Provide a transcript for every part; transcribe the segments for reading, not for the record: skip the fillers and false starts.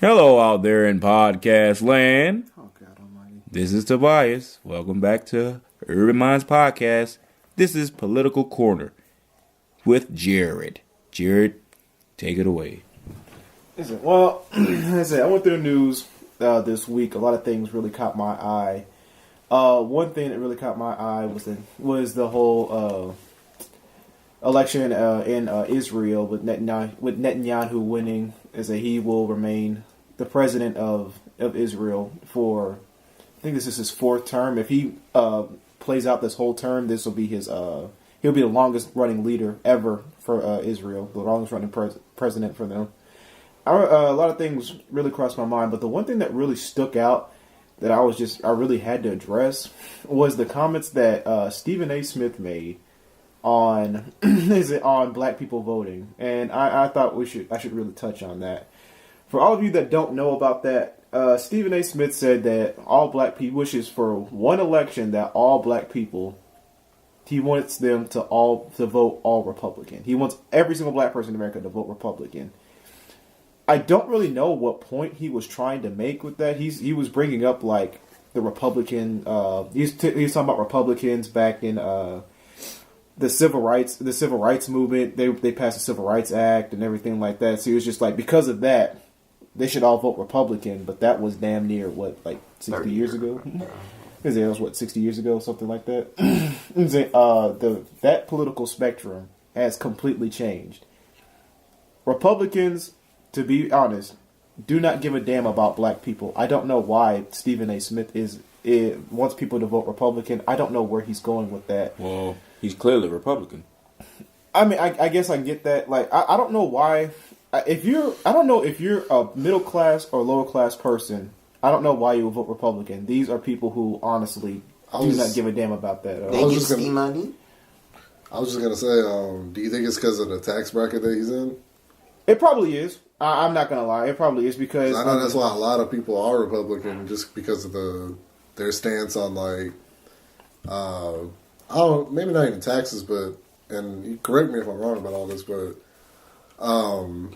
Hello out there in podcast land. Oh, God almighty. This is Tobias. Welcome back to Urban Mindz Podcast. This is Political Corner with Jared. Jared, take it away. Well, as I went through the news this week. A lot of things really caught my eye. One thing that really caught my eye was the whole election in Israel with Netanyahu winning, as he will remain the president of Israel for, I think this is his fourth term. If he plays out this whole term, this will be his. He'll be the longest running leader ever for Israel, the longest running president for them. A lot of things really crossed my mind, but the one thing that really stuck out that I really had to address was the comments that Stephen A. Smith made on on black people voting, and I thought I should really touch on that. For all of you that don't know about that, Stephen A. Smith said that all black people wishes for one election that all black people. He wants them to vote all Republican. He wants every single black person in America to vote Republican. I don't really know what point he was trying to make with that. He was bringing up like the Republican. He's talking about Republicans back in the civil rights movement. They passed the Civil Rights Act and everything like that. So he was just like, because of that, they should all vote Republican. But that was damn near 60 years ago. Because it was 60 years ago, something like that. That political spectrum has completely changed. Republicans, to be honest, do not give a damn about black people. I don't know why Stephen A. Smith wants people to vote Republican. I don't know where he's going with that. Well, he's clearly Republican. I mean, I guess I get that. Like, I don't know why. I don't know if you're a middle class or lower class person. I don't know why you would vote Republican. These are people who honestly do not give a damn about that. They get steam money. I was just gonna say, do you think it's because of the tax bracket that he's in? It probably is. I'm not gonna lie. It probably is because I know that's why a lot of people are Republican, just because of their stance on maybe not even taxes, but, and you correct me if I'm wrong about all this, but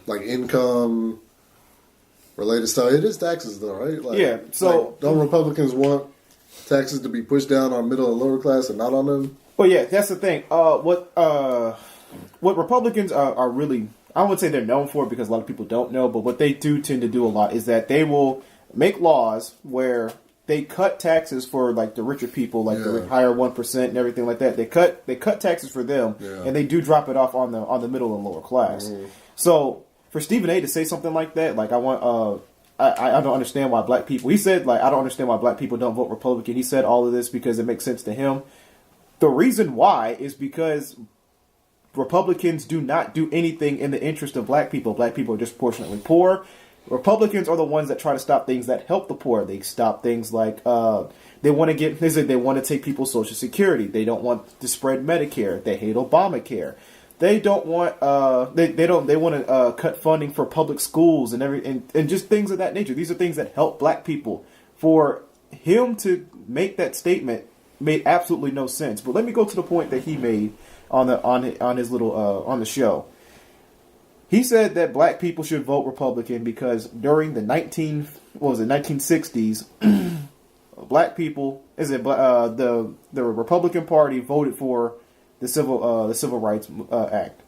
like income related stuff. It is taxes though, right? Like, yeah. So don't Republicans want taxes to be pushed down on middle and lower class and not on them? Well, yeah, that's the thing. What Republicans are really, I wouldn't say they're known for, because a lot of people don't know, but what they do tend to do a lot is that they will make laws where they cut taxes for like the richer people, like the higher 1% and everything like that. They cut taxes for them, and they do drop it off on the middle and lower class. Mm-hmm. So for Stephen A. to say something like that, like I don't understand why black people. He said I don't understand why black people don't vote Republican. He said all of this because it makes sense to him. The reason why is because Republicans do not do anything in the interest of black people. Black people are disproportionately poor. Republicans are the ones that try to stop things that help the poor. They stop things like they want to take people's Social Security. They don't want to spread Medicare. They hate Obamacare. They don't want they want to cut funding for public schools and just things of that nature. These are things that help black people. For him to make that statement made absolutely no sense. But let me go to the point that he made on the show. He said that black people should vote Republican because during the 1960s, black people the Republican Party voted for the Civil Rights Act.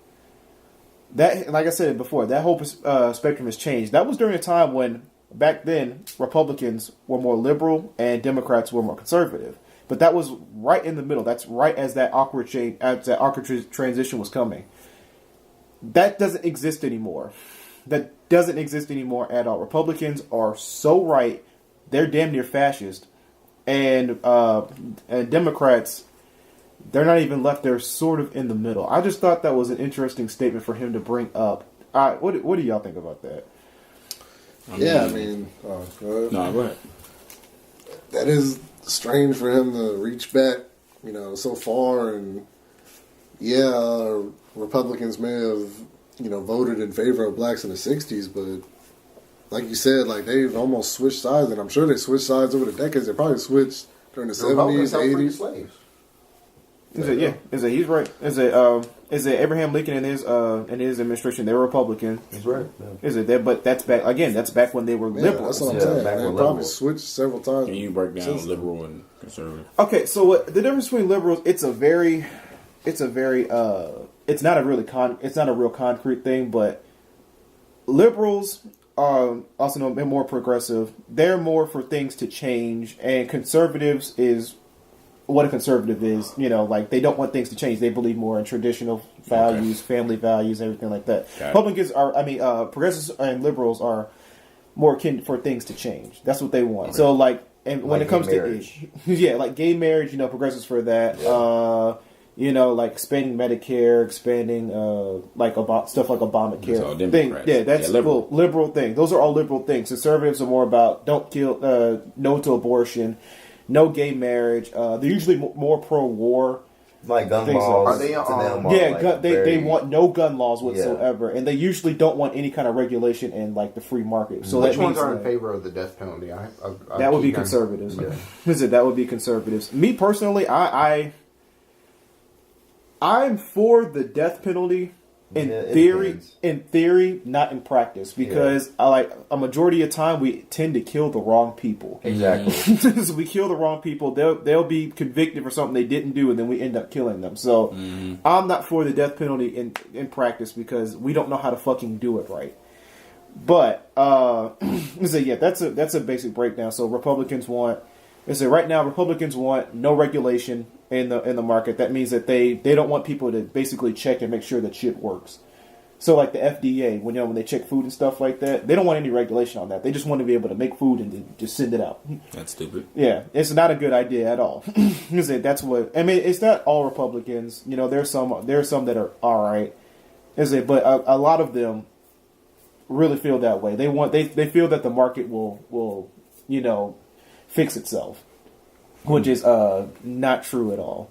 That, like I said before, that whole spectrum has changed. That was during a time when back then Republicans were more liberal and Democrats were more conservative. But that was right in the middle. That's right as that awkward transition was coming. That doesn't exist anymore. That doesn't exist anymore at all. Republicans are so right; they're damn near fascist, and Democrats, they're not even left. They're sort of in the middle. I just thought that was an interesting statement for him to bring up. What do y'all think about that? Go ahead. No, go ahead. That is strange for him to reach back, so far, and Republicans may have, voted in favor of blacks in the 60s, but like you said, like they've almost switched sides, and I'm sure they switched sides over the decades. They probably switched during the 70s, 80s. Slaves. He's right. is that Abraham Lincoln and his administration, they were Republican. That's right. Yeah. Is it that? But that's back again. That's back when they were liberals. That's what I'm saying. They probably switched several times. Can you break down liberal and conservative? Okay, so the difference between liberals, it's not a real concrete thing, but liberals are also known, they're more progressive. They're more for things to change, and conservatives is what a conservative is. You know, like they don't want things to change. They believe more in traditional values, family values, everything like that. Republicans progressives and liberals are more akin for things to change. That's what they want. Okay. So like, and when it comes to age, like gay marriage, progressives for that. Yeah. Like expanding Medicare, expanding stuff like Obamacare. That's all Democrats. That's liberal thing. Those are all liberal things. Conservatives are more about don't kill, no to abortion, no gay marriage. They're usually more pro-war. Like gun laws. Are they? They want no gun laws whatsoever, and they usually don't want any kind of regulation in like the free market. So which ones are in favor of the death penalty? That would be conservatives. That would be conservatives. Me personally, I'm for the death penalty in theory, not in practice, because a majority of the time we tend to kill the wrong people. Exactly. So we kill the wrong people. They'll be convicted for something they didn't do, and then we end up killing them. So I'm not for the death penalty in practice because we don't know how to fucking do it right. But that's a basic breakdown. So Republicans want. Right now, Republicans want no regulation in the market. That means that they don't want people to basically check and make sure that shit works. So like the FDA, when they check food and stuff like that, they don't want any regulation on that. They just want to be able to make food and just send it out. That's stupid. Yeah, it's not a good idea at all. That's what I mean. It's not all Republicans. There's some that are all right. But a lot of them really feel that way. They feel that the market will fix itself, which is not true at all.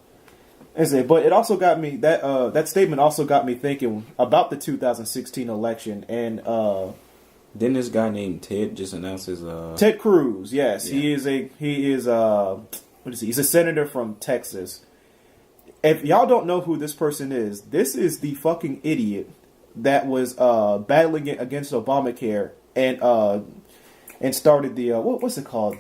But it also got me that statement also got me thinking about the 2016 election, and didn't this guy named Ted just announce his Ted Cruz? Yes, yeah. He is what is he? He's a senator from Texas. If y'all don't know who this person is, this is the fucking idiot that was battling it against Obamacare and started the what's it called,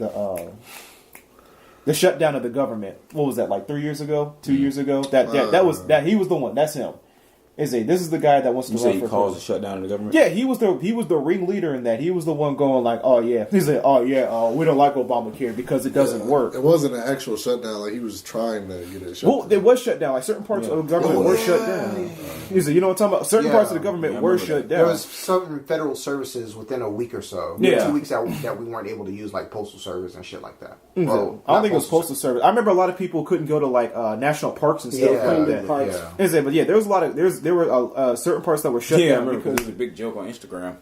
the shutdown of the government. What was that, like 3 years ago, 2 years ago? That he was the one. That's him. This is the guy that wants to run for president. You say he caused a shutdown of the government? Yeah, he was the ringleader in that. He was the one going like, oh yeah. He said, we don't like Obamacare because it doesn't work. It wasn't an actual shutdown. Like he was trying to get it shut down. Well, it was shut down. Like certain parts of the government were shut down. He said, you know what I'm talking about? Certain parts of the government were shut down. There was certain federal services within a week or so. Yeah. 2 weeks that we weren't able to use, like postal service and shit like that. Mm-hmm. Well, I don't think it was postal service. I remember a lot of people couldn't go to like national parks and stuff like that. Yeah. But yeah, there was a lot of there were certain parts that were shut down because it was a big joke on Instagram.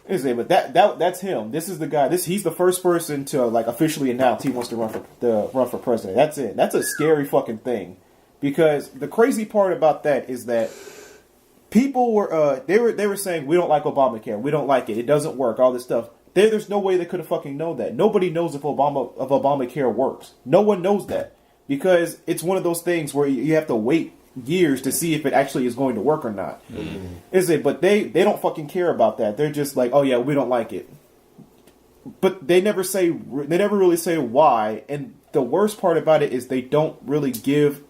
But that's him. This is the guy. He's the first person to like officially announce he wants to run for president. That's it. That's a scary fucking thing, because the crazy part about that is that people were they were saying we don't like Obamacare. We don't like it. It doesn't work. All this stuff. There's no way they could have fucking known that. Nobody knows if Obamacare works. No one knows that, because it's one of those things where you have to wait years to see if it actually is going to work or not. Mm-hmm. But they don't fucking care about that. They're just like, oh yeah, we don't like it. But they never really say why. And the worst part about it is they don't really give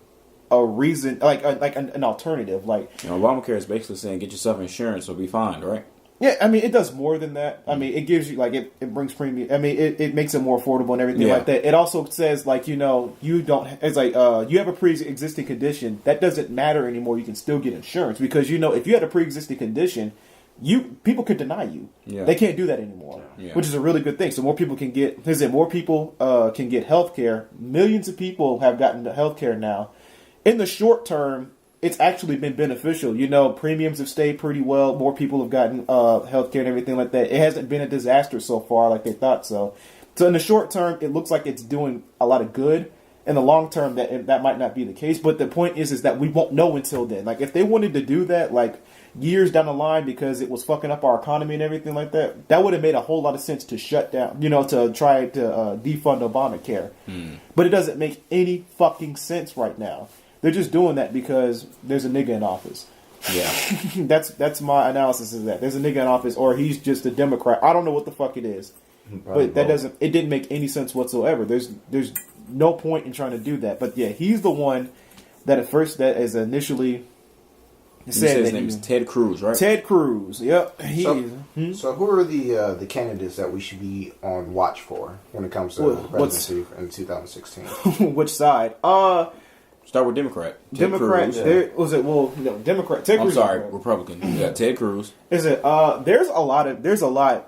a reason, like an alternative. Like, Obamacare is basically saying get yourself insurance, so be fine, right? Yeah, I mean, it does more than that. I mean, it gives you, like, it brings premium. I mean, it makes it more affordable and everything like that. It also says, like, you don't, it's like, you have a pre-existing condition. That doesn't matter anymore. You can still get insurance because, if you had a pre-existing condition, people could deny you. Yeah. They can't do that anymore, which is a really good thing. So more people can get, can get health care. Millions of people have gotten health care now. In the short term, it's actually been beneficial. Premiums have stayed pretty well. More people have gotten healthcare and everything like that. It hasn't been a disaster so far like they thought so. So in the short term, it looks like it's doing a lot of good. In the long term, that might not be the case. But the point is that we won't know until then. Like, if they wanted to do that, like, years down the line because it was fucking up our economy and everything like that, that would have made a whole lot of sense to shut down, to try to defund Obamacare. But it doesn't make any fucking sense right now. They're just doing that because there's a nigga in office. Yeah. That's my analysis of that. There's a nigga in office, or he's just a Democrat. I don't know what the fuck it is. But it didn't make any sense whatsoever. There's no point in trying to do that. But yeah, he's the one that is initially said his name is Ted Cruz, right? Ted Cruz. Yep. So who are the candidates that we should be on watch for when it comes to the presidency in 2016? Which side? Start with Democrat. Democrat. Democrat. Ted Cruz. I'm sorry, Republican. Yeah, Ted Cruz. Is it? There's a lot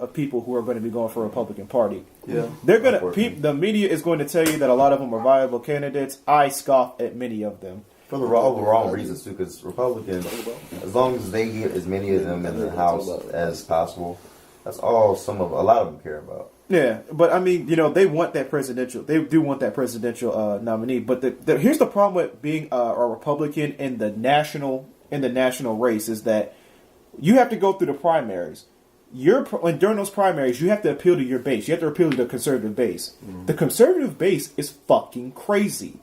of people who are going to be going for Republican Party. Yeah, they're gonna. The media is going to tell you that a lot of them are viable candidates. I scoff at many of them for the wrong reasons too. Because Republicans, as long as they get as many of them in the House as possible, that's all a lot of them care about. Yeah, but I mean, they want that presidential. They do want that presidential nominee. But here's the problem with being a Republican in the national race is that you have to go through the primaries. During those primaries, you have to appeal to your base. You have to appeal to the conservative base. The conservative base is fucking crazy.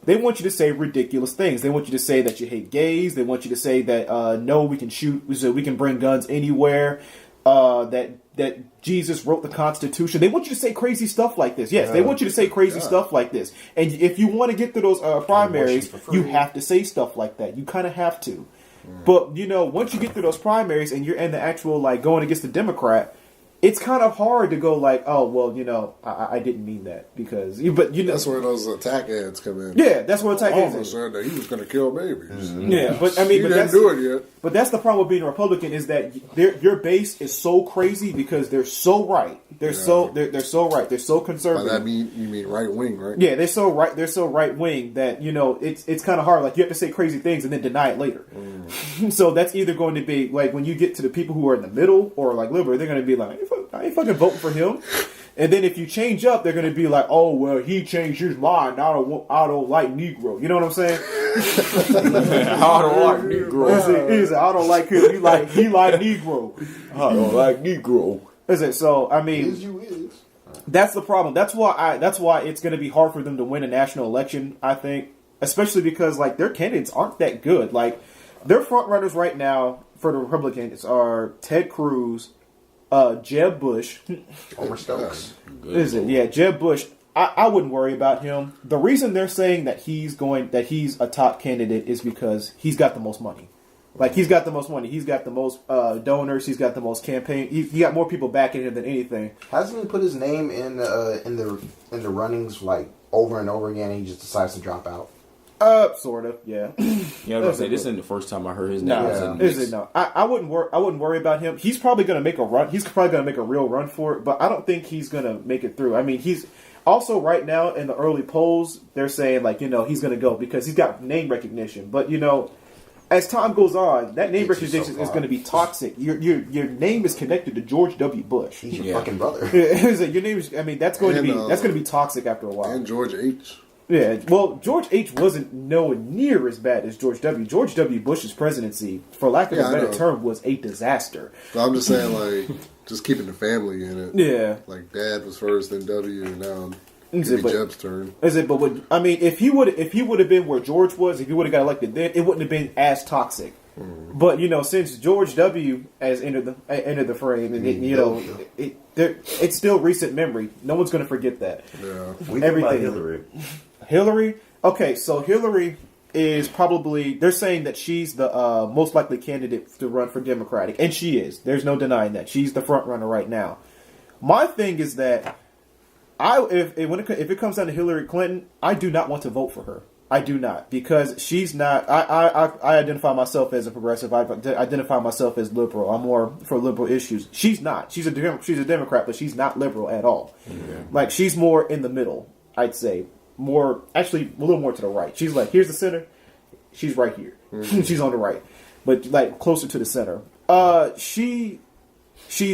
They want you to say ridiculous things. They want you to say that you hate gays. They want you to say that no, we can shoot, so we can bring guns anywhere. That Jesus wrote the Constitution. They want you to say crazy stuff like this. Yes, they want you to say crazy stuff like this. And if you want to get through those primaries, you have to say stuff like that. You kind of have to. But, once you get through those primaries and you're in the actual, going against the Democrat, it's kind of hard to go oh, well, I didn't mean that because, that's where those attack ads come in. Yeah, that's where attack ads come in. Said that he was going to kill babies. Mm-hmm. Yeah, but I mean, he didn't do it yet. But that's the problem with being a Republican is that your base is so crazy because they're so right. They're so right. They're so conservative. By that you mean right wing, right? Yeah, they're so right. They're so right wing that it's kind of hard. You have to say crazy things and then deny it later. So that's either going to be when you get to the people who are in the middle or liberal, they're going to be like, I ain't fucking voting for him. And then if you change up, they're going to be like, oh, well, he changed his mind. I don't like Negro. You know what I'm saying? I don't like Negro. He said, I don't like him. He like Negro. I don't like Negro. Is it? So, I mean, that's the problem. That's why it's going to be hard for them to win a national election, I think. Especially because, their candidates aren't that good. Their front runners right now for the Republicans are Ted Cruz, Jeb Bush. Homer Stokes. Is it? Yeah, Jeb Bush. I wouldn't worry about him. The reason they're saying that he's a top candidate is because he's got the most money. He's got the most money. He's got the most donors. He's got the most campaign. He got more people backing him than anything. Hasn't he put his name in the runnings over and over again, and he just decides to drop out? Sort of, yeah. Yeah, I was gonna say this isn't the first time I heard his name. No, I wouldn't worry about him. He's probably gonna make a run. He's probably gonna make a real run for it, but I don't think he's gonna make it through. I mean, he's also right now in the early polls. They're saying he's gonna go because he's got name recognition. But as time goes on, that name recognition is going to be toxic. Your name is connected to George W. Bush. He's your fucking brother. Your name is. I mean, that's going to be toxic after a while. And George H. Yeah, well, George H. wasn't nowhere near as bad as George W. George W. Bush's presidency, for lack of a better term, was a disaster. So I'm just saying, just keeping the family in it. Yeah. Dad was first, then W, and now it'll be Jeb's turn. Is it? But if he would have been where George was, if he would have got elected then, it wouldn't have been as toxic. But since George W. has entered the frame, and it's still recent memory. No one's going to forget that. Yeah. Everything. Hillary. Okay, so Hillary is probably. They're saying that she's the most likely candidate to run for Democratic, and she is. There's no denying that she's the front runner right now. My thing is that if it comes down to Hillary Clinton, I do not want to vote for her. I do not, because she's not. I identify myself as a progressive. I identify myself as liberal. I'm more for liberal issues. She's not. She's a Democrat, but she's not liberal at all. Yeah. She's more in the middle. I'd say more, actually, a little more to the right. She's here's the center. She's right here. Mm-hmm. She's on the right, but closer to the center. She's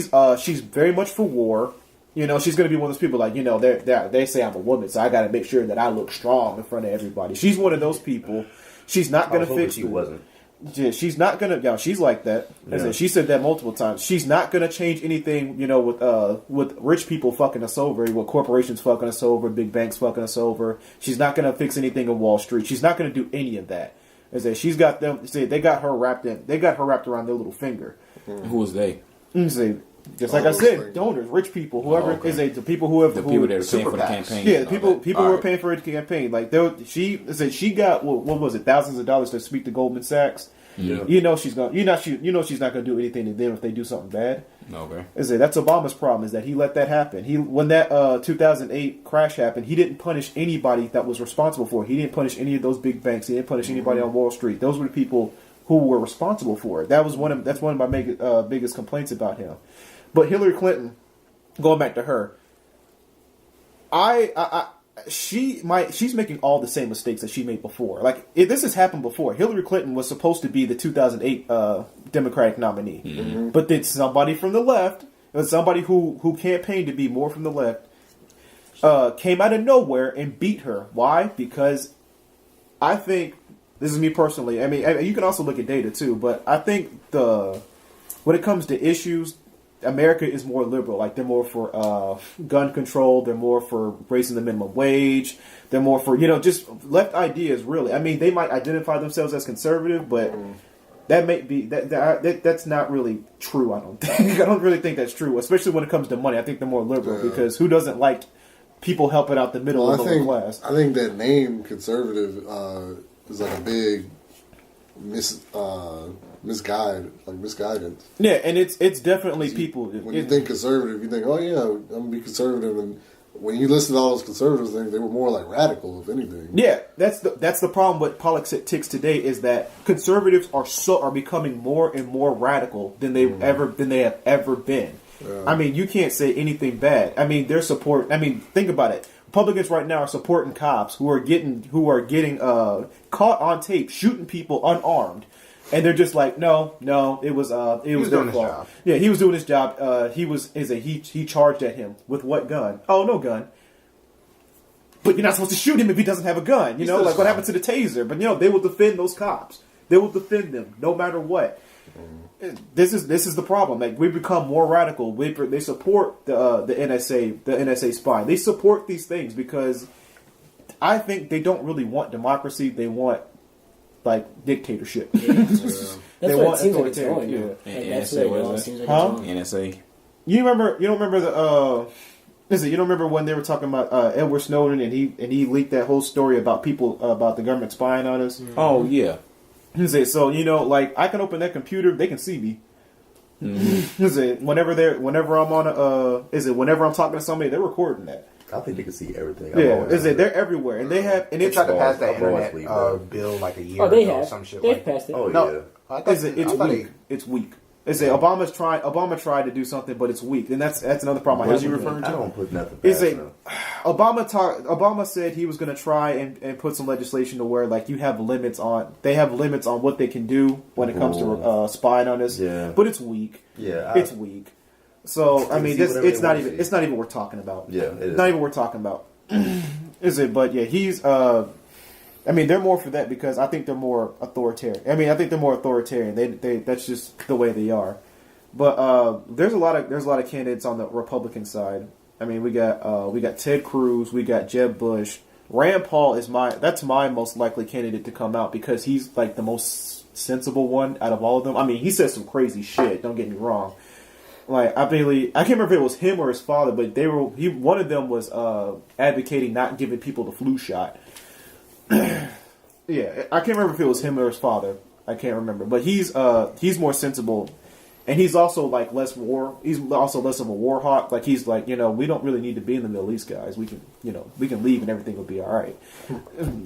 very much for war. She's going to be one of those people they say I'm a woman, so I got to make sure that I look strong in front of everybody. She's one of those people. She's not going to fix. She wasn't. she's not gonna. She's like that. Yeah. She said that multiple times. She's not gonna change anything. With rich people fucking us over, with corporations fucking us over, big banks fucking us over. She's not gonna fix anything in Wall Street. She's not gonna do any of that. She's got them. They got her wrapped around their little finger. Who was they? Just like I said, donors, rich people, whoever the people who have the people that are paying for the campaign. Yeah, people who are paying for the campaign. Like she got what was it, thousands of dollars to speak to Goldman Sachs. Yeah. She's not gonna do anything to them if they do something bad. Okay. That's Obama's problem, is that he let that happen. When that 2008 crash happened, he didn't punish anybody that was responsible for it. He didn't punish any of those big banks. He didn't punish anybody on Wall Street. Those were the people who were responsible for it. That's one of my biggest complaints about him. But Hillary Clinton, going back to her, she's making all the same mistakes that she made before. Like, this has happened before. Hillary Clinton was supposed to be the 2008 Democratic nominee, but then somebody from the left, somebody who campaigned to be more from the left, came out of nowhere and beat her. Why? Because I think, this is me personally. I mean, you can also look at data too, but I think when it comes to issues, America is more liberal. Like, they're more for gun control. They're more for raising the minimum wage. They're more for, just left ideas, really. I mean, they might identify themselves as conservative, but that may be that's not really true, I don't think. I don't really think that's true, especially when it comes to money. I think they're more liberal because who doesn't like people helping out the middle and lower class? I think that name conservative is like a big misguidance. Yeah, and it's definitely people. When you think conservative, you think, oh yeah, I'm gonna be conservative, and when you listen to all those conservatives, they were more like radical, if anything. Yeah, that's the problem with politics today, is that conservatives are becoming more and more radical than they have ever been. Yeah. I mean, you can't say anything bad. I mean, think about it. Republicans right now are supporting cops who are getting caught on tape shooting people unarmed. And they're just like, no, it was their fault. Yeah, he was doing his job. He charged at him with what gun? Oh, no gun. But you're not supposed to shoot him if he doesn't have a gun. Like what happened to the taser. But they will defend those cops. They will defend them no matter what. This is the problem. Like, we become more radical. They support the NSA spy. They support these things because I think they don't really want democracy. They want dictatorship. Yeah. That's what it seems like it's going. Yeah. NSA, what is it? NSA. You don't remember you don't remember when they were talking about Edward Snowden and he leaked that whole story about people about the government spying on us? Mm-hmm. Oh yeah. So I can open that computer, they can see me. Mm-hmm. Whenever I'm talking to somebody, they're recording that. I think they can see everything. Yeah, they're everywhere, and they tried to pass that internet bill like a year ago or some shit. They've passed it. Oh no, yeah. It's weak. It's weak. Obama tried to do something, but it's weak, and that's another problem. What are you referring to? I don't put nothing past Obama said he was going to try and put some legislation to where they have limits on what they can do when it comes to spying on us. Yeah. But it's weak. Yeah, it's weak. So I mean, it's not even worth talking about. Yeah, it is. Not even worth talking about. Is it? But yeah, he's. I mean, they're more for that because I think they're more authoritarian. They that's just the way they are. But there's a lot of candidates on the Republican side. I mean, we got Ted Cruz, we got Jeb Bush. Rand Paul is my most likely candidate to come out because he's like the most sensible one out of all of them. I mean, he says some crazy shit. Don't get me wrong. Like, I can't remember if it was him or his father, but one of them was advocating not giving people the flu shot. Yeah, I can't remember if it was him or his father. I can't remember, but he's more sensible, and he's also like less war. He's also less of a war hawk. Like, he's like, we don't really need to be in the Middle East, guys. We can leave and everything will be all right.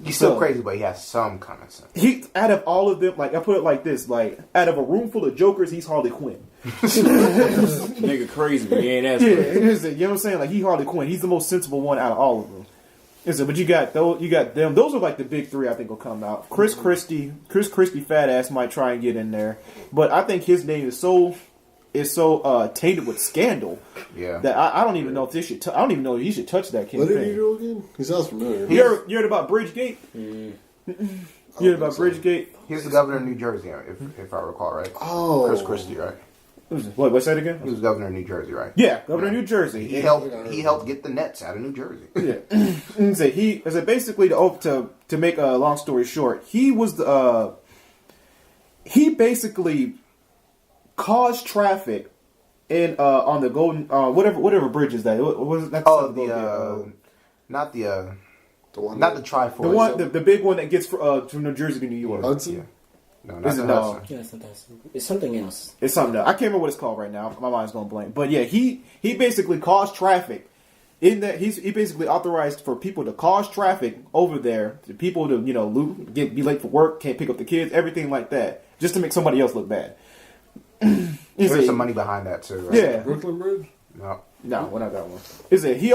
He's still crazy, but he has some common sense. Out of all of them, like, I put it like this: like, out of a room full of jokers, he's Harley Quinn. Nigga crazy, but he ain't as crazy. You know what I'm saying? Like, he's Harley Quinn. He's the most sensible one out of all of them. But you got them. Those are like the big three I think will come out. Chris Christie fat ass might try and get in there, but I think his name is so tainted with scandal. Yeah. That I don't even know if this should. I don't even know if he should touch that campaign. What did he do again? He sounds familiar. You heard about Bridgegate? You heard about Bridgegate? He was the governor of New Jersey, if I recall right. Oh, Chris Christie, right? What? What's that again? He was governor of New Jersey, right? Yeah, governor of New Jersey. He helped get the Nets out of New Jersey. Yeah. So basically to make a long story short, he was he basically caused traffic in on the Golden whatever bridge is that? Was that not the Triforce. The big one that gets from New Jersey to New York. Hudson. Yeah. No, not Is it the no? Hudson. Yeah, it's not that. It's something else. It's something else. I can't remember what it's called right now. My mind's going blank. But yeah, he basically caused traffic. In that he basically authorized for people to cause traffic over there, to people to be late for work, can't pick up the kids, everything like that, just to make somebody else look bad. There's some money behind that too. Right? Yeah, Brooklyn Bridge. no, we're not that one. He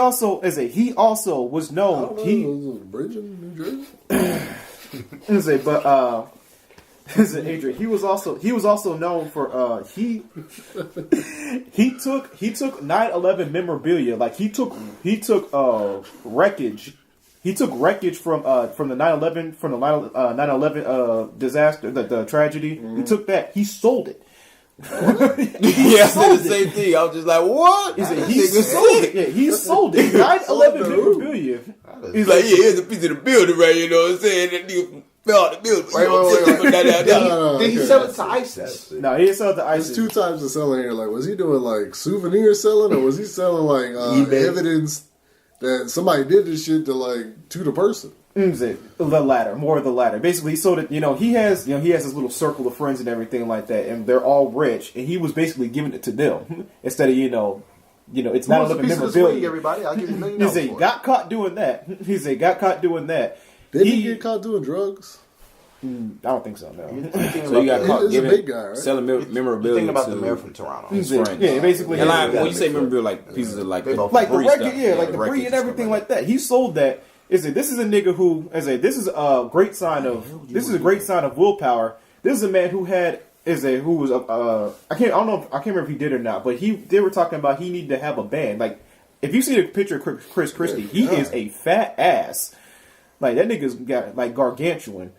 also was known. He was a bridge in New Jersey. Adrian, he was also known for he took 9/11 memorabilia, like he took wreckage. He took wreckage from the 9/11 disaster, the tragedy. Mm-hmm. He took that. He sold it. I said the same thing. I was just like, what? He sold it. Yeah, he sold it. 9/11 memorabilia. He's like, yeah, here's a piece of the building, right? You know what I'm saying? That nigga fell out the building. Wait. Did he sell it to ISIS? No, he didn't sell it to ISIS. There's two types of selling here. Like, was he doing like souvenir selling, or was he selling like evidence that somebody did this shit to the person? The latter, more of the latter. Basically, he sold it. He has his little circle of friends and everything like that, and they're all rich. And he was basically giving it to them instead of it's not a memorabilia. Everybody, I'll give you $1 million. He got caught doing that. Did he get caught doing drugs? I don't think so. No. So he got caught He's a big guy, right? selling memorabilia. Think about the mayor from Toronto. His friends. Yeah, basically. And when you say memorabilia, like pieces of like the record, stuff. like the brie and everything like that. He sold that. This is a nigga who, this is a great sign of willpower. This is a man who I can't remember if he did or not, but they were talking about he needed to have a band. Like, if you see the picture of Chris Christie, he is a fat ass. Like, that nigga's got like gargantuan.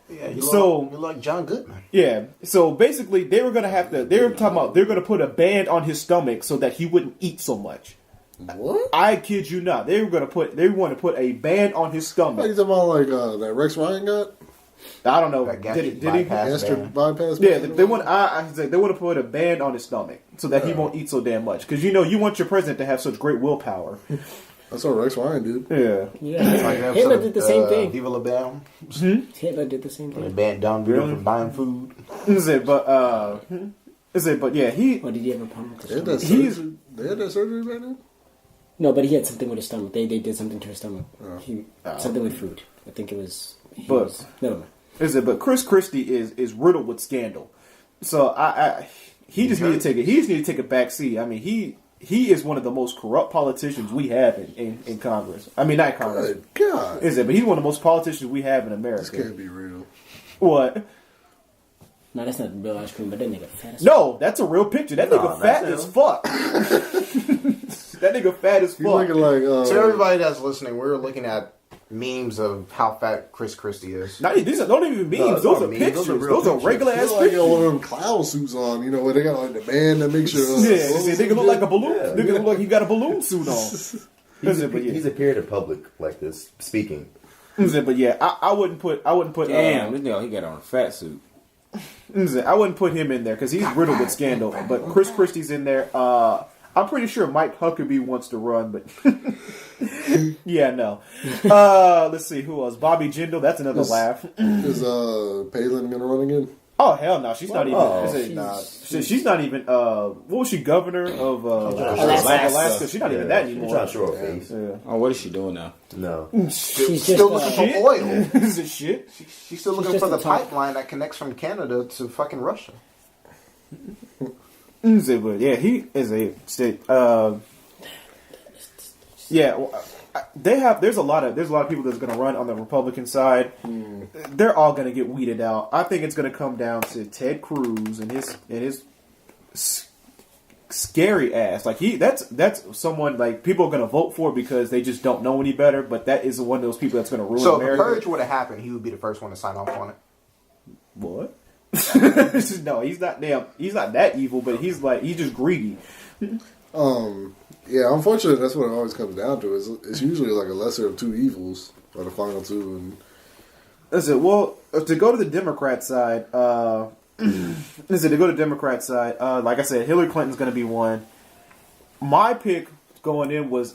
Yeah, you're like John Goodman. Yeah. So basically, they were talking about they're gonna put a band on his stomach so that he wouldn't eat so much. What? I kid you not. They want to put a band on his stomach. What are you talking about, that Rex Ryan got? I don't know. Did he? Gastric bypass? Yeah, they want to put a band on his stomach so that he won't eat so damn much. Because you want your president to have such great willpower. That's what Rex Ryan did. Yeah. Hitler did the same thing. Viva la Bam. Hitler did the same thing. Banned Don Vito from buying food. But yeah, he. Or did he have a problem with his They stomach? had that surgery back then? No, but he had something with his stomach. They did something to his stomach. Something with food. I think it was. Never mind. But Chris Christie is riddled with scandal. So he just need to take a back seat. I mean, he is one of the most corrupt politicians we have in Congress. I mean, not Congress. Good God. But he's one of the most politicians we have in America. This can't be real. What? No, that's not real ice cream, but that nigga fat as fuck. No, that's a real picture. That nigga fat as fuck. That nigga fat as fuck. He's looking like... So everybody that's listening, we're looking at memes of how fat Chris Christie is. These are not even memes. Those are pictures. Those are regular ass like pictures. one of them clown suits on, where they got like the band that makes sure... Nigga look like a balloon. Nigga look like he got a balloon suit on. He's appeared in public like this, speaking. But yeah, I wouldn't put. Damn, this nigga, he got on a fat suit. I wouldn't put him in there because he's riddled with scandal. But Chris Christie's in there. I'm pretty sure Mike Huckabee wants to run, but yeah, no. Let's see who else. Bobby Jindal. That's another laugh. Is Palin gonna run again? Oh hell no, she's not even. She's not even. What was she, governor of Alaska? She's not even that anymore. She's trying to show her face. Yeah. Oh, what is she doing now? No, She's still looking for oil. Is it shit? She's still looking for the pipeline that connects from Canada to fucking Russia. But yeah, he is a state. There's a lot of people that's going to run on the Republican side. They're all going to get weeded out. I think it's going to come down to Ted Cruz and his scary ass. Like that's someone like people are gonna vote for because they just don't know any better. But that is one of those people that's gonna ruin So America. if the purge would have happened, he would be the first one to sign off on it. What? No, he's not that evil, but he's just greedy. Yeah, unfortunately, that's what it always comes down to. It's usually like a lesser of two evils, or the final two. And Listen, well, to go to the Democrat side, like I said, Hillary Clinton's going to be one. My pick going in was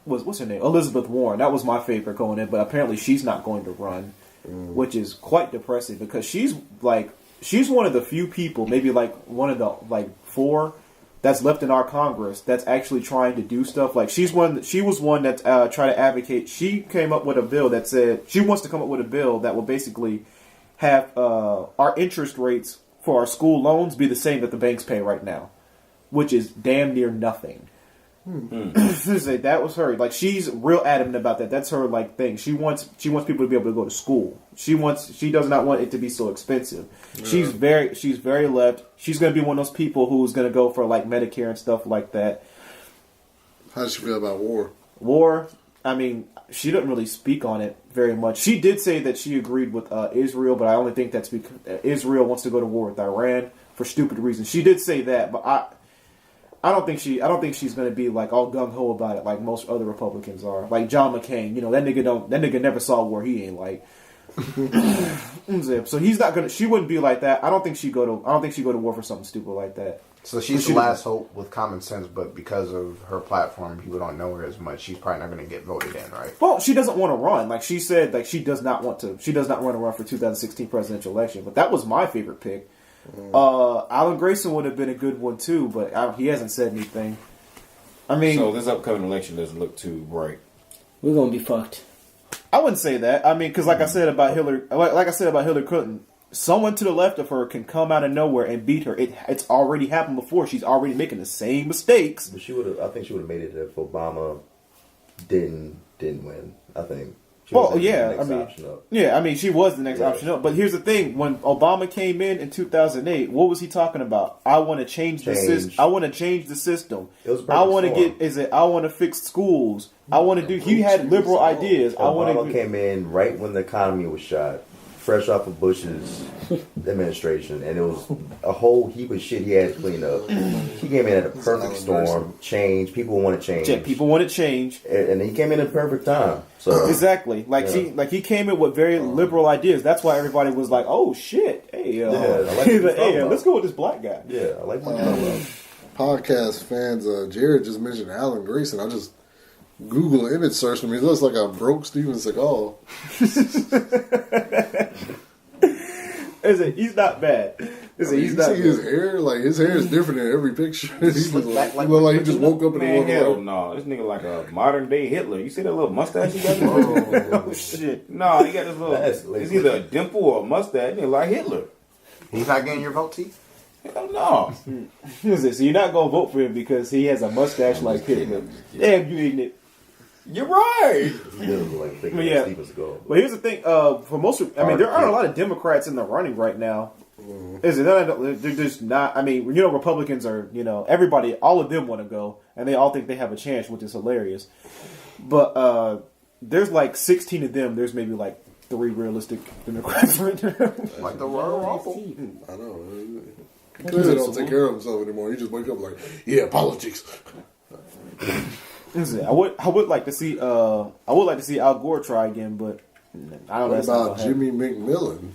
what's her name? Elizabeth Warren. That was my favorite going in, but apparently she's not going to run, which is quite depressing because she's one of the few people, maybe like one of the four that's left in our Congress that's actually trying to do stuff. Like she was one that tried to advocate. She came up with a bill that said she wants to come up with a bill that will basically have our interest rates for our school loans be the same that the banks pay right now, which is damn near nothing. That was her. Like she's real adamant about that. That's her thing. She wants people to be able to go to school. She does not want it to be so expensive. Yeah. She's very left. She's going to be one of those people who's going to go for Medicare and stuff like that. How does she feel about war? War. I mean, she didn't really speak on it very much. She did say that she agreed with Israel, but I only think that's because Israel wants to go to war with Iran for stupid reasons. She did say that, but I don't think she's going to be all gung ho about it like most other Republicans are. Like John McCain, that nigga never saw war. He ain't like. So he's not gonna. She wouldn't be like that. I don't think she go to war for something stupid like that. So she's the last hope with common sense, but because of her platform, people don't know her as much. She's probably not going to get voted in, right? Well, she doesn't want to run. Like she said, she does not want to. She does not want to run for 2016 presidential election. But that was my favorite pick. Alan Grayson would have been a good one too, but he hasn't said anything. I mean, so this upcoming election doesn't look too bright. We're gonna be fucked. I wouldn't say that. I mean, because like I said about Hillary Clinton, someone to the left of her can come out of nowhere and beat her. It's already happened before. She's already making the same mistakes. But I think she would have made it if Obama didn't win. I think. She was the next option up. But here's the thing: when Obama came in 2008, what was he talking about? I want to change the system. I want to change the system. I want to fix schools. I want to do. He had liberal ideas. Obama came in right when the economy was shot, fresh off of Bush's administration, and it was a whole heap of shit he had to clean up. He came in at a perfect storm. Change. People want to change. People want to change, and he came in at a perfect time. So exactly, he came in with very liberal ideas. That's why everybody was like, "Oh shit, hey, let's go with this black guy." Yeah, I like what you're talking about. Podcast fans, Jared just mentioned Alan Grayson. I just Google image searched him. He looks like a broke Steven Seagal. He's not bad. He's not. See his hair? His hair is different in every picture. He look like he just woke up in the hell no, this nigga like a modern day Hitler. You see that little mustache he got? Oh shit! No, he got this little. It's either a dimple or a mustache. Nigga like Hitler. He's not getting your vote, T? Hell no. So you're not gonna vote for him because he has a mustache like Hitler? Damn, you ignorant. You're right. But here's the thing: for most, there aren't a lot of Democrats in the running right now. They're just not. I mean, Republicans are. Everybody, all of them want to go, and they all think they have a chance, which is hilarious. But there's 16 of them. There's maybe 3 realistic Democrats right now. Like the Royal Rumble. I know. He clearly don't take care of himself anymore. He just wake up politics. I would like to see Al Gore try again, but I don't know. What about Jimmy McMillan?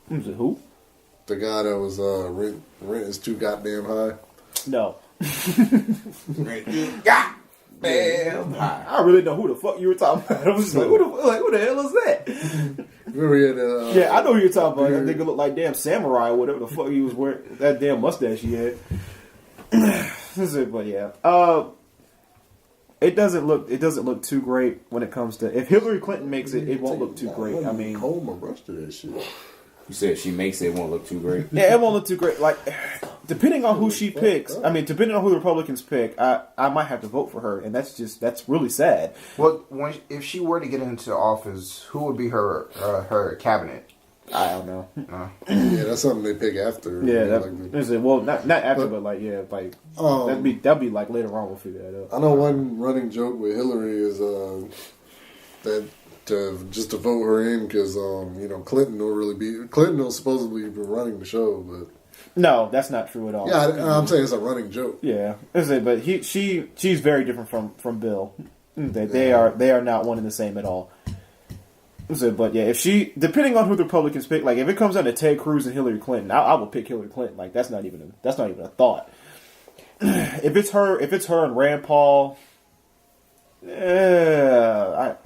Who? The guy that was rent is too goddamn high. No. Rent is goddamn high. I really know who the fuck you were talking about. I was just who the hell is that? Remember he had I know who you're talking about. That nigga looked like damn samurai or whatever the fuck he was wearing. That damn mustache he had. But yeah. It doesn't look too great when it comes to if Hillary Clinton makes it won't look too great. I mean, comb my brush to that shit. You said she makes it won't look too great. Yeah, it won't look too great. Depending on who she picks, depending on who the Republicans pick, I might have to vote for her, and that's really sad. Well, if she were to get into office, who would be her cabinet? I don't know. Yeah, that's something they pick after. Yeah, like not after, but like that'd be like later on. We'll figure that out. I know one running joke with Hillary is that to vote her in because Clinton will supposedly be running the show, but no, that's not true at all. Yeah, I'm saying it's a running joke. Yeah, but she's very different from Bill. They are not one and the same at all. But yeah, if depending on who the Republicans pick, like if it comes down to Ted Cruz and Hillary Clinton, I will pick Hillary Clinton. Like that's not even a thought. If it's her and Rand Paul, I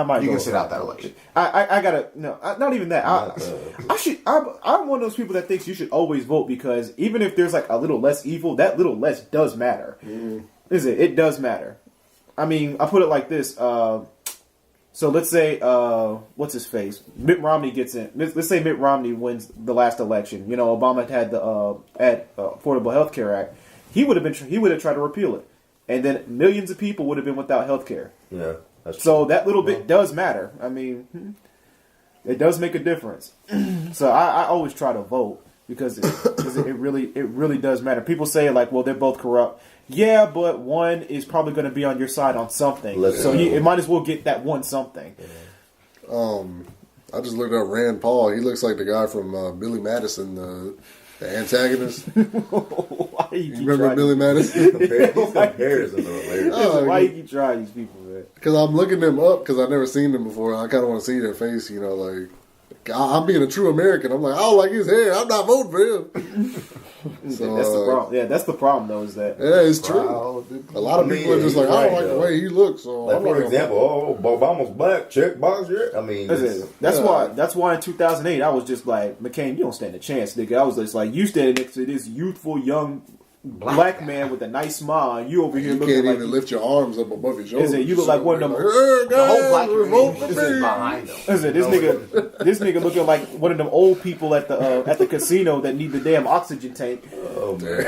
might. You can sit out that election. I gotta not even that. I'm one of those people that thinks you should always vote because even if there's like a little less evil, that little less does matter. It does matter. I mean, I put it like this. So let's say, what's his face? Mitt Romney gets in. Let's say Mitt Romney wins the last election. Obama had the Affordable Health Care Act. He would have tried to repeal it, and then millions of people would have been without health care. Yeah, that's true. So that little bit does matter. I mean, it does make a difference. So I always try to vote because it really does matter. People say like, well, they're both corrupt. Yeah, but one is probably going to be on your side on something. It might as well get that one something. I just looked up Rand Paul. He looks like the guy from Billy Madison, the antagonist. Why you remember Billy Madison? These comparisons are hilarious. Why you keep trying these people, man? Because I'm looking them up because I've never seen them before. And I kind of want to see their face, like... I'm being a true American. I'm like, I don't like his hair. I'm not voting for him. So, that's the problem. Yeah, that's the problem, though, is that... Yeah, it's true. A lot of people are just like, I don't like the way he looks. So like, for example, Obama's black, check box, yeah. I mean... That's why in 2008, I was just like, McCain, you don't stand a chance, nigga. I was just like, you standing next to this youthful, young... Black man with a nice smile, and you over here looking like... You can't even lift your arms up above your shoulders. You look like one of them... The whole black community is behind them. This nigga looking like one of them old people at the casino that need the damn oxygen tank. Oh, man.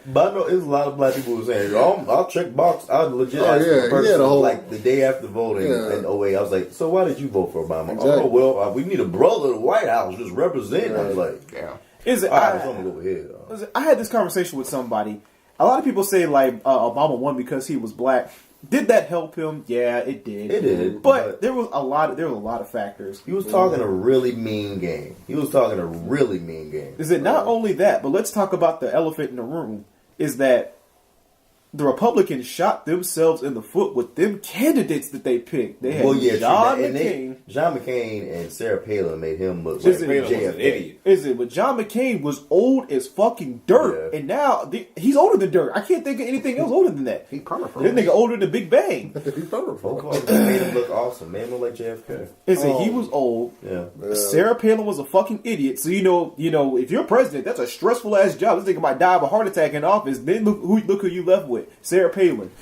But I know there's a lot of black people who are saying, I'll check box. I legit asked a person, like, the day after voting in 08, I was like, so why did you vote for Obama? Exactly. Oh, well, we need a brother in the White House just representing. I was like, yeah. I had this conversation with somebody. A lot of people say like Obama won because he was black. Did that help him? Yeah, it did. It did. But there was a lot of factors. He was talking a really mean game. Is it not only that, but let's talk about the elephant in the room, is that the Republicans shot themselves in the foot with them candidates that they picked. They had John McCain and Sarah Palin made him look like an idiot. But John McCain was old as fucking dirt, and now he's older than dirt. I can't think of anything else older than that. He's powerful. This nigga older than Big Bang. He's powerful. Made him look awesome. Made him look like JFK. He was old. Yeah. Sarah Palin was a fucking idiot. So you know, if you're president, that's a stressful ass job. This nigga might die of a heart attack in office. Then look who you left with. Sarah Palin.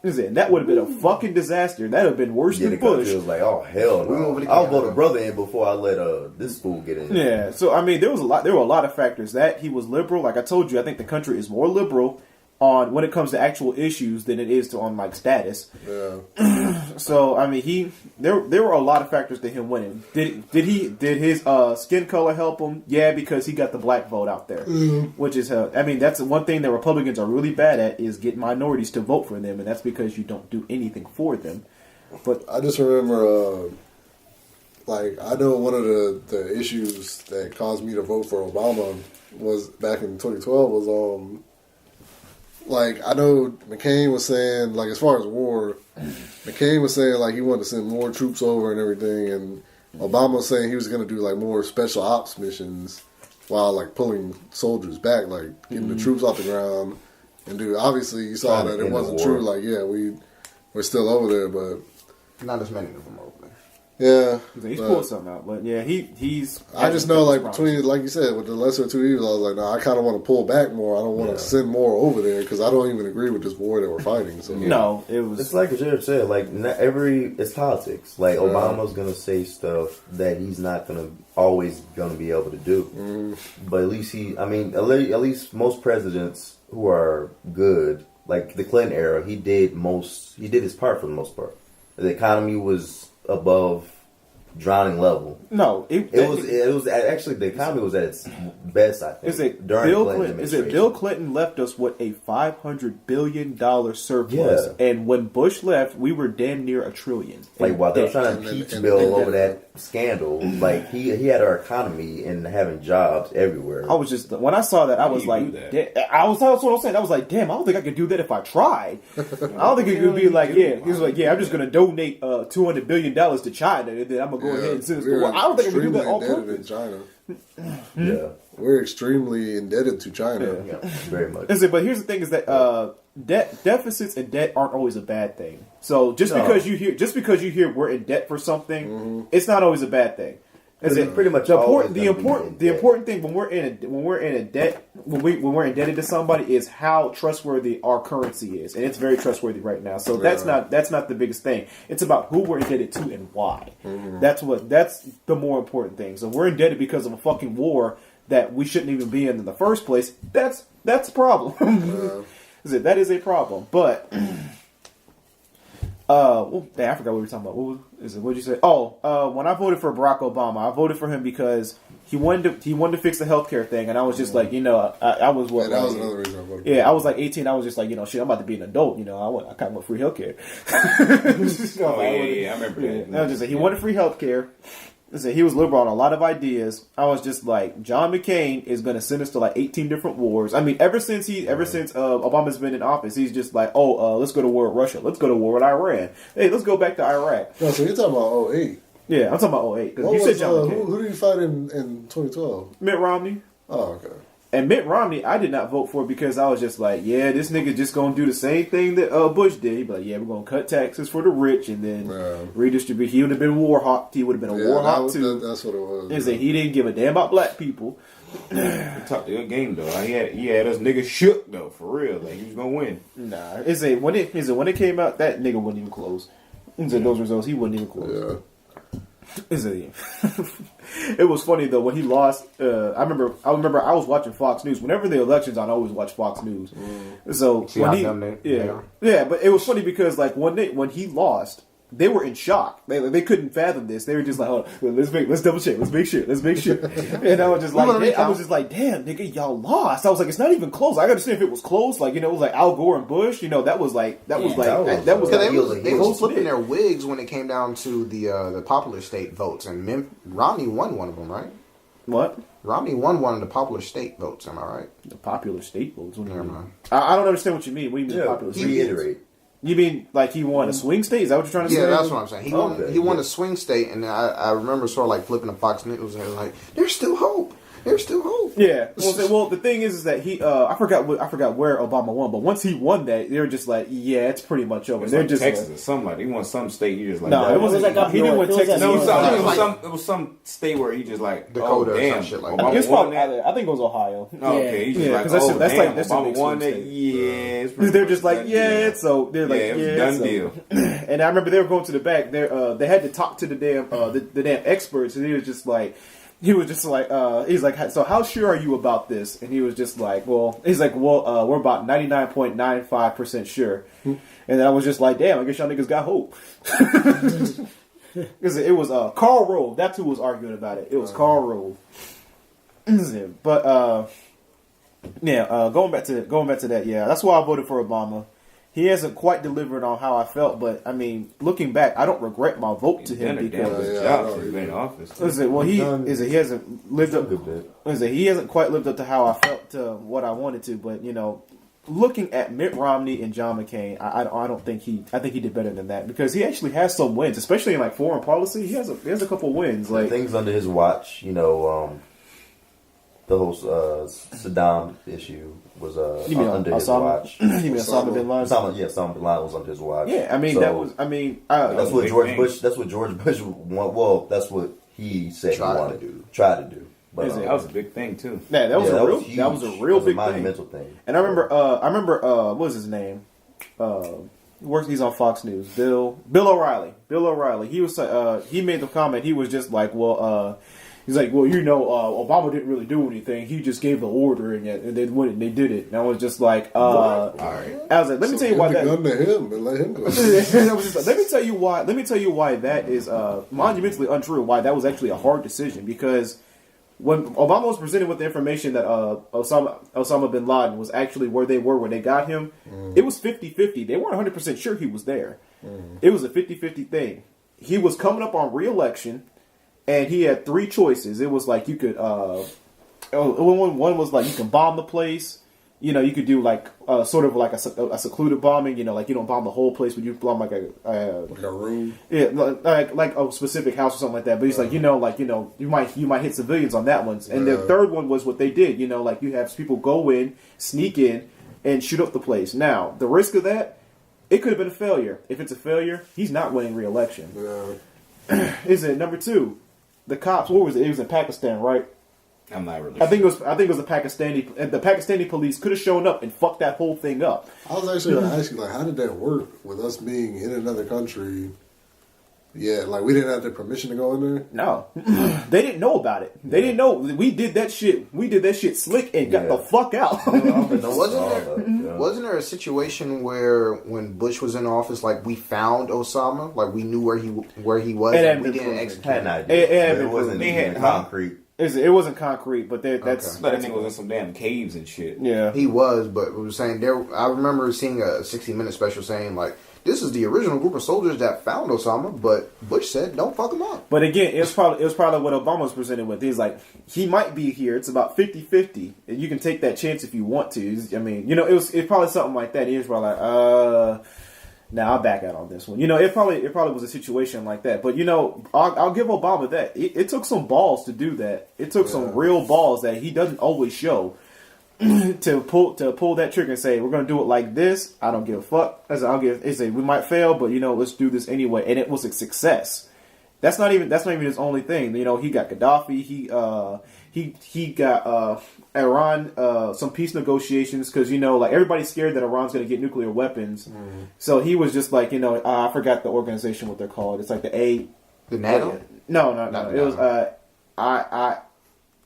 That would have been a fucking disaster. That would have been worse than Bush. It was like, oh hell no. I'll vote a brother in before I let this fool get in. Yeah. So I mean, there were a lot of factors. That he was liberal. Like I told you, I think the country is more liberal on when it comes to actual issues than it is on like status. Yeah. So I mean, there were a lot of factors to him winning. Did his skin color help him? Yeah, because he got the black vote out there, which is I mean, that's one thing that Republicans are really bad at, is get minorities to vote for them, and that's because you don't do anything for them. But I just remember, I know one of the issues that caused me to vote for Obama was back in 2012 was I know McCain was saying, as far as war, McCain was saying, he wanted to send more troops over and everything, and Obama was saying he was going to do, more special ops missions while, pulling soldiers back, getting the troops off the ground, and obviously you saw that it wasn't true, we're still over there, but... Not as many of them over there. Yeah. He's pulled something out, but yeah, he's... I just know, between, like you said, with the lesser two evils, I was like, no, I kind of want to pull back more. I don't want to send more over there, because I don't even agree with this war that we're fighting. So no, it was... It's like Jared said, it's politics. Obama's going to say stuff that he's not always going to be able to do. Mm. But at least most presidents who are good, like the Clinton era, he did his part for the most part. The economy was above drowning level. No, it was actually the economy was at its best. I think. Is it Bill Clinton left us with a $500 billion surplus, and when Bush left, we were damn near $1 trillion. Like while they were trying to impeach Bill over that scandal, like he had our economy and having jobs everywhere. I was just when I saw that, I was like, that's what I was saying. I was like, damn, I don't think I could do that if I tried. I don't think it could be like, he was like, I'm just gonna donate $200 billion to China, and then I'm gonna go ahead and send it. Well, I don't think I can do that all purpose. China. Yeah, we're extremely indebted to China. Yeah, very much. But here's the thing: is that deficits and debt aren't always a bad thing. So because you hear we're in debt for something, it's not always a bad thing. Pretty much the important thing when we're indebted to somebody is how trustworthy our currency is, and it's very trustworthy right now. So that's not the biggest thing. It's about who we're indebted to and why. That's the more important thing. So we're indebted because of a fucking war that we shouldn't even be in the first place. That's a problem. That is a problem. But I forgot what we were talking about. What did you say? When I voted for Barack Obama, I voted for him because he wanted to fix the healthcare thing, and I was just like, I was what? That was another reason I voted. Yeah, I was like 18. I was just like, shit, I'm about to be an adult. I kind of want free healthcare. I remember that. I was just like, he wanted free healthcare. He was liberal on a lot of ideas. I was just like, John McCain is going to send us to like 18 different wars. I mean, ever since Obama's been in office, he's just like, let's go to war with Russia. Let's go to war with Iran. Hey, let's go back to Iraq. No, so you're talking about 08. Yeah, I'm talking about 08. Because you said John McCain. Who did you fight in 2012? Mitt Romney. Oh, okay. And Mitt Romney, I did not vote for because I was just like, yeah, this nigga just gonna do the same thing that Bush did. He'd be like, yeah, we're gonna cut taxes for the rich and then redistribute. He would have been war hawk. He would have been a war hawk too. That's what it was. He didn't give a damn about black people. He talked a good game though. He had us niggas shook though, for real. Like he was gonna win. Nah, when it came out, that nigga wasn't even close. Those results, he wasn't even close. Yeah. It was funny though when he lost. I remember I was watching Fox News. Whenever the elections, I always watch Fox News. So when but it was funny because like when he lost, they were in shock. They couldn't fathom this. They were just like, "Oh, let's double check. Let's make sure." And I was just like, "Damn, nigga, y'all lost." I was like, "It's not even close." I got to see if it was close. Like, it was like Al Gore and Bush. They was flipping their wigs when it came down to the popular state votes, and Romney won one of them, right? What? Romney won one of the popular state votes. Am I right? The popular state votes. Never mind. I don't understand what you mean. What do you mean popular state? Reiterate. You mean like he won a swing state? Is that what you're trying to say? Yeah, that's what I'm saying. He won a swing state, and I remember sort of like flipping the Fox News and like, there's still hope. There's still hope. Yeah. Well, the thing is that he I forgot where Obama won, but once he won that, they were just like, yeah, it's pretty much over. They're like just Texas or something like. He won some state. He just like no, it wasn't like he didn't win Texas. No, it was some state where he just like Dakota or some shit like that. It was probably I think it was Ohio. Oh, okay, he's just like, that's Obama won that. Yeah, they're just like, yeah, so they're like, it was a done deal. And I remember they were going to the back. They had to talk to the damn the damn experts, and he was just like, he's like, so how sure are you about this? And he was just like, we're about 99.95% sure. And then I was just like, damn, I guess y'all niggas got hope. Because it was Karl Rove. That's who was arguing about it. It was Karl Rove. But going back to that, yeah, that's why I voted for Obama. He hasn't quite delivered on how I felt, but I mean, looking back, I don't regret my vote to him because he's been in office. He hasn't lived up. He hasn't quite lived up to how I felt to what I wanted to. But looking at Mitt Romney and John McCain, I don't think I think he did better than that because he actually has some wins, especially in like foreign policy. He has a couple wins. Like things under his watch, the whole Saddam issue was under his watch. You mean Osama bin Laden? Osama bin Laden was under his watch. Yeah, I mean that's what George Bush. That's what George Bush wanted. Well, that's what he said he wanted to try to do. But that was a big thing too. Yeah, that was a real big monumental thing. And I remember what was his name? He's on Fox News. Bill O'Reilly. He was he made the comment. He was just like, well, He's like, well, Obama didn't really do anything. He just gave the order, and they went and they did it. And I was just like, all right. I was like, let me tell you why that. Gun to him and let him go. Let me tell you why. Let me tell you why that is monumentally untrue. Why that was actually a hard decision, because when Obama was presented with the information that Osama bin Laden was actually where they were when they got him, it was 50-50. They weren't 100% sure he was there. It was a 50-50 thing. He was coming up on re-election, and he had three choices. It was like you could, one was like you can bomb the place. You know, you could do like sort of like a secluded bombing. You know, like you don't bomb the whole place, but you bomb like a room. Yeah, like a specific house or something like that. But he's like, you might hit civilians on that one. And the third one was what they did. You know, like you have people go in, sneak in, and shoot up the place. Now, the risk of that, it could have been a failure. If it's a failure, he's not winning re-election. Yeah. Is it number two? The cops. What was it? It was in Pakistan, right? I'm not really. I think it was the Pakistani. The Pakistani police could have shown up and fucked that whole thing up. I was actually going to ask you, like, how did that work with us being in another country? Yeah, like we didn't have the permission to go in there. No, they didn't know about it. They didn't know we did that shit. We did that shit slick and got the fuck out. Wasn't there a situation where when Bush was in office, like we found Osama, like we knew where he was, and we didn't execute him? It wasn't even concrete. It wasn't concrete, but that's. But I think it was in some damn caves and shit. Yeah, he was. But we were saying there. I remember seeing a 60-minute special saying like, this is the original group of soldiers that found Osama, but Bush said, don't fuck him up. But again, it was probably what Obama was presented with. He's like, he might be here. It's about 50-50. And you can take that chance if you want to. I mean, it's probably something like that. He was probably like, I'll back out on this one. It probably was a situation like that. But, I'll give Obama that. It took some balls to do that. It took some real balls that he doesn't always show. to pull that trigger and say we're going to do it like this. I don't give a fuck. We might fail, but let's do this anyway. And it was a success. That's not even his only thing. He got Gaddafi. He got Iran some peace negotiations because like everybody's scared that Iran's going to get nuclear weapons. So he was just like I forgot the organization what they're called. It's like the NATO. No. It was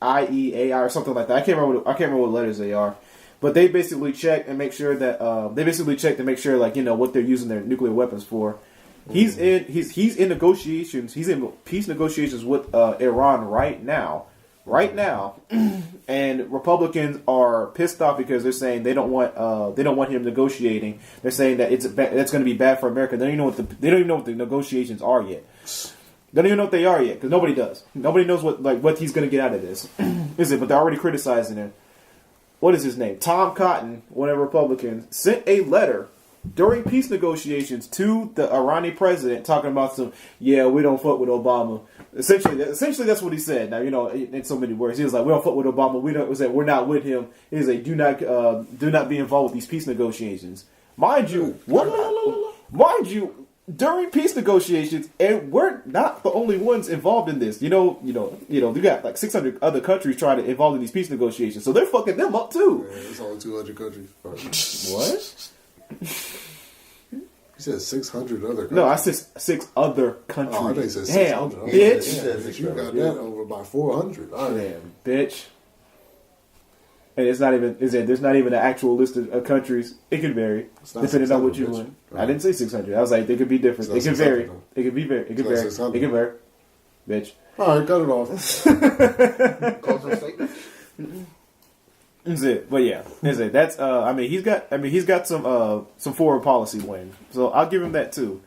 IEAI or something like that. I can't remember what letters they are, but they basically check and make sure that what they're using their nuclear weapons for. He's in negotiations. He's in peace negotiations with Iran right now, and Republicans are pissed off because they're saying they don't want him negotiating. They're saying that that's going to be bad for America. They don't even know what the negotiations are yet. They don't even know what they are yet, because nobody does. Nobody knows what he's going to get out of this. But they're already criticizing him. What is his name? Tom Cotton, one of the Republicans, sent a letter during peace negotiations to the Iranian president talking about we don't fuck with Obama. Essentially that's what he said. Now, in so many words, he was like, we don't fuck with Obama. We're not with him. He's like, do not be involved with these peace negotiations. Mind you, during peace negotiations, and we're not the only ones involved in this. You got like 600 other countries trying to involve in these peace negotiations, so they're fucking them up too. Yeah, it's only 200 countries. What? You said 600 other countries. No, I said 6 other countries. Oh, I think you said 600. Damn, bitch. You got that over by 400. All right. Damn, bitch. And there's not even an actual list of countries. It can vary depending on what you want. Right. I didn't say 600. I was like, they could be different. It can vary. It can vary. It can vary. Bitch. All right, cut it off. Closing statement. That's it. But yeah, that's it. That's he's got some foreign policy wins. So I'll give him that too.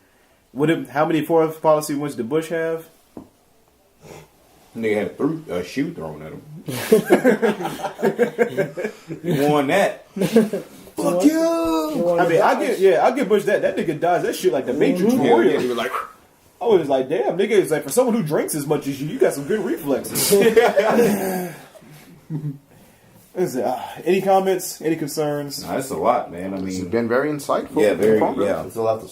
How many foreign policy wins did Bush have? Nigga had a shoe thrown at him. He won that. Fuck you! I'll give Bush that. That nigga does that shit like the Matrix Warrior. Yeah, he was like, I was like, damn, nigga. It's like for someone who drinks as much as you got some good reflexes. Any comments? Any concerns? Nah, that's a lot, man. I mean, it's been very insightful. Yeah, very. Yeah, it's a lot to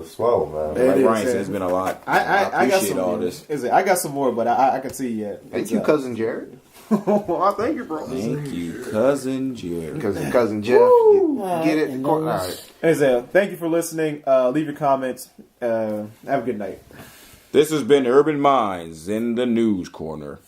swallow, man. Like Ryan said, it's been a lot. I appreciate all this. I got some more, but I can see yet. Thank you, cousin Jared. Well, thank you, bro. Thank you, cousin Jared. Cousin Jeff. Get it? All right. Thank you for listening. Leave your comments. Have a good night. This has been Urban Minds in the News Corner.